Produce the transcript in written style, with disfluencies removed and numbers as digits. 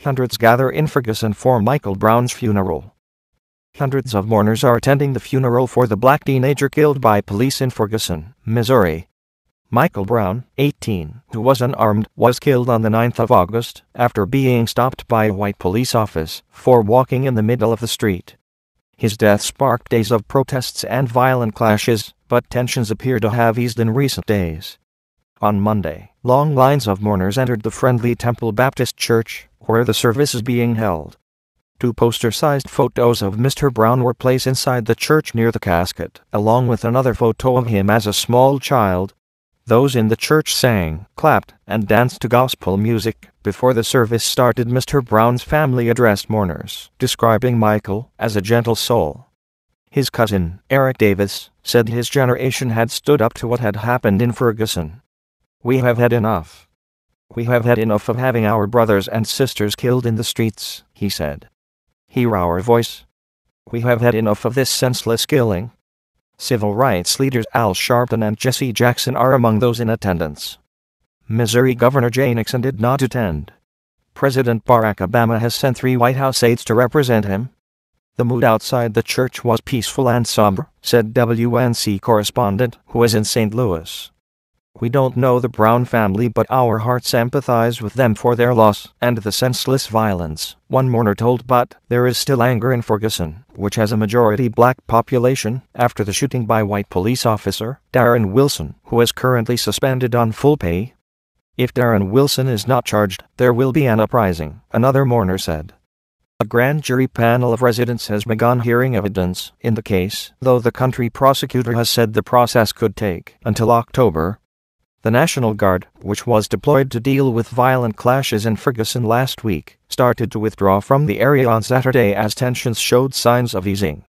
Hundreds gather in Ferguson for Michael Brown's funeral. Hundreds of mourners are attending the funeral for the black teenager killed by police in Ferguson, Missouri. Michael Brown, 18, who was unarmed, was killed on the 9th of August after being stopped by a white police officer for walking in the middle of the street. His death sparked days of protests and violent clashes, but tensions appear to have eased in recent days. On Monday, long lines of mourners entered the Friendly Temple Baptist Church, where the service is being held. 2 poster-sized photos of Mr. Brown were placed inside the church near the casket, along with another photo of him as a small child. Those in the church sang, clapped, and danced to gospel music. Before the service started, Mr. Brown's family addressed mourners, describing Michael as a gentle soul. His cousin, Eric Davis, said his generation had stood up to what had happened in Ferguson. "We have had enough. We have had enough of having our brothers and sisters killed in the streets," he said. "Hear our voice. We have had enough of this senseless killing." Civil rights leaders Al Sharpton and Jesse Jackson are among those in attendance. Missouri Governor Jay Nixon did not attend. President Barack Obama has sent 3 White House aides to represent him. The mood outside the church was peaceful and somber, said WNC correspondent who is in St. Louis. "We don't know the Brown family, but our hearts empathize with them for their loss and the senseless violence," one mourner told. But there is still anger in Ferguson, which has a majority black population, after the shooting by white police officer Darren Wilson, who is currently suspended on full pay. "If Darren Wilson is not charged, there will be an uprising," another mourner said. A grand jury panel of residents has begun hearing evidence in the case, though the county prosecutor has said the process could take until October. The National Guard, which was deployed to deal with violent clashes in Ferguson last week, started to withdraw from the area on Saturday as tensions showed signs of easing.